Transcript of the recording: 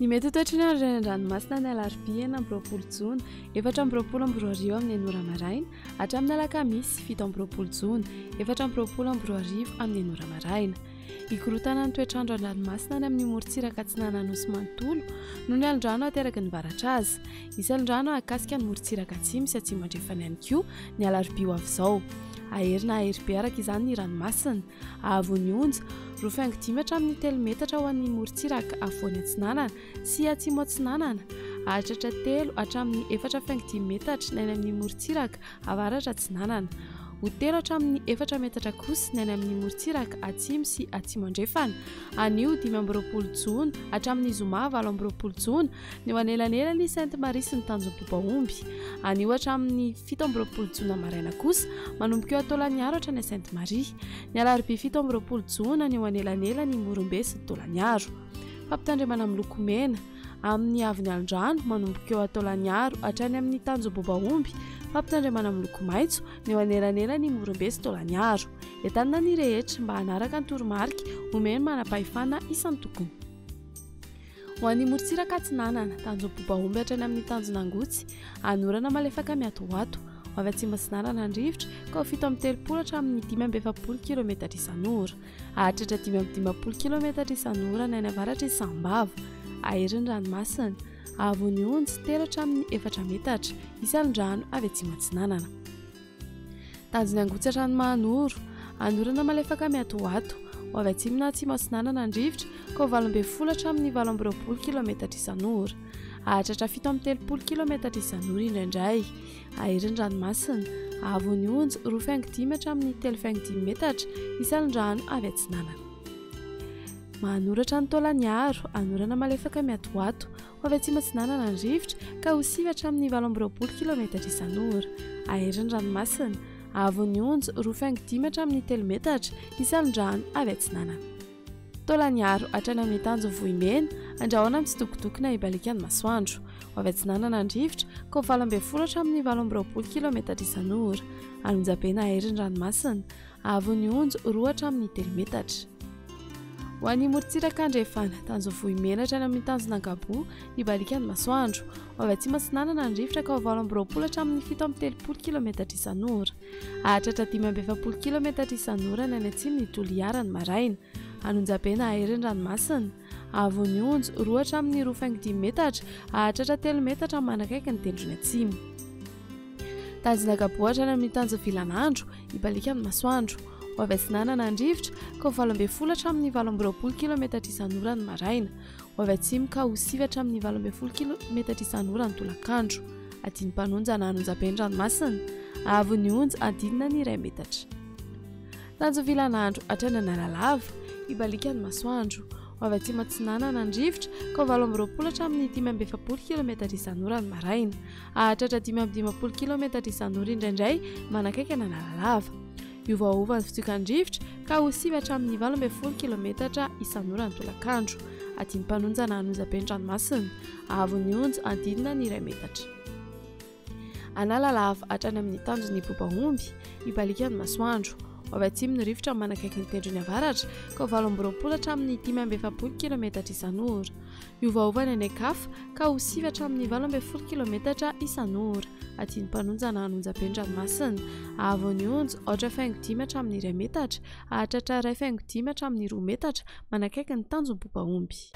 Ny mety ho toetrany andro eny an-dranomasina ny alarobia 9 Jona 4 amin'ny enora maraina hatramin'ny alakamisy 7 Jona 4 amin'ny enora maraina. Ikorotana ny toetrandro an-dranomasina any amin'ny morontsiraka atsinana nosy manontolo no ny alin-drano ateraky ny varatra azy. Isy alin-drano akasika ny morontsiraka atsimo sy atsimo andrefana ihany koa ny alarobia ho avy izao. Aherina ahery araka izany ny ranomasina. Ahavon'ny onja 2.5 hatramin'ny 3 metatra ho an'ny morontsiraka afovoany atsinanana sy atsimo atsinanana. Ahatratra 3 hatramin'ny 4.5 metatra ny any amin'ny morontsiraka avaratra atsinanana. Ho 3 hatramin'ny 4 metatra kosa ny any amin'ny morontsiraka atsimo sy atsimo andrefana. Anio 5 Jona hatramin'ny zoma 7 Jona ny ho anelanelan'ny Sainte Marie sy ny Tanjombaomby. Anio hatramin'ny 17 Jona maraina kosa manomboka eo Taolagnaro hatrany Sainte Marie. Ny alarobia 17 Jona ny ho anelanelan'ny Morombe sy Taolagnaro. Fampitandremana amin'ny loko mena amin'ny avin'ny alin-drano manomboka eo Taolagnaro hatrany amin'ny Tanjombaomby. Fampitandremana amin'ny loko maitso ny ho anelanelan'ny Morombe sy Taolagnaro. Entanina ny rehetra mba hanaraka ny toromarika omeny manam-pahefana isan'ny tokony. Ho an'ny morontsiraka atsinanana Tanjombaomby hatrany amin'ny Tanjonangotsy anorana malefaka miatoato. Ho avy atsimo atsinanana ny rivotra ka ho 7.30 hatramin'ny 5.70 km isan'ora. Ahatratra 5.50 km isan'ora ny any avaratra Isambava. Aherin'ny ranomasina. Ahavon'ny onja 3 hatramin'ny 4 metatra. Isy alin-drano avy atsimo atsinanana. Tanjonangotsy hatrany Mahanoro anorana malefaka miatoato. Ho avy atsimo na atsimo atsinanana ny rivotra ka ho 8.20 hatramin'ny 8.20 km isan'ora. Ahatratra 7.30 km isan'ora indraindray. Aherin'ny ranomasina. Ahavon'ny onja 2.5 hatramin'ny 3.5 metatra. Isy alin-drano avy atsinanana. Mahanoratra ny Taolagnaro anorana malefaka miatoato. Ho avy atsimo atsinanana ny rivotra ka ho 9 hatramin'ny 8.20 km isan'ora. Aherin'ny ranomasina. Ahavon'ny onja 2.5 hatramin'ny 3 metatra. Isy alin-drano avy atsinanana. Taolagnaro hatrany amin'ny Tanjomvohimena andrahoana mitsitokotokona ibalikan'ny masoandro. Ho avy atsinanana ny rivotra ka ho 8.20 hatramin'ny 8.20 km isan'ora. Anonjabena aherin'ny ranomasina. Ahavon'ny onja 2 hatramin'ny 3 metatra. Ho an'ny morontsiraka andrefana Tanjomvohimena hatrany amin'ny Tanjonangabo ibalikan'ny masoandro. Ho avy atsimo atsinanana ny rivotra ka ho 8.20 hatramin'ny 7.30 km isan'ora. Ahatratra 5.70 km isan'ora ny any atsimo ny Toliara ny maraina. Anonjabena aherin'ny ranomasina. Ahavon'ny onja 2 hatramin'ny 2.5 metatra. Ahatratra 3 metatra manakaiky ny tendrony atsimo. Tanjonangabo hatrany amin'ny Tanjovilanandro ibalikan'ny masoandro. Ho avy atsinanana ny rivotra ka ho 8.20 hatramin'ny 8.20 km isan'ora ny maraina. Ho avy atsimo ka ho 9 hatramin'ny 8.20 km isan'ora ny tolakandro. Adiny mpanonja na anonjaben'ny ranomasina. Ahavon'ny onja adinina ny 1 metatra. Tanjovilanandro hatrany Analalava ibalikan'ny masoandro. Ho avy atsimo atsinanana ny rivotra ka ho 8.20 hatramin'ny 5.70 km isan'ora ny maraina. Ahatratra 5.50 km isan'ora indraindray manakaiky ny Analalava. Iovaova ny fitsokan'ny rivotra ka ho 9 hatramin'ny 8.20 km isan'ora ny tolakandro. Adiny mpanonja na anonjaben'ny ranomasina. Ahavon'ny onja adinina ny 1 metatra. Analalava hatrany amin'ny Tanjon'ny Bobaomby ibalikan'ny masoandro. Ho avy atsimo ny rivotra manakaiky ny tendrony avaratra ka ho 8.20 hatramin'ny 5.70 km isan'ora. Iovaova ny anekafa ka ho 9 hatramin'ny 8.20 km isan'ora. Adiny mpanonja na anonjaben'ny ranomasina. Ahavon'ny onja 8.5 hatramin'ny 1 metatra. Ahatratra 2.5 hatramin'ny 2 metatra manakaiky ny Tanjombobaomby.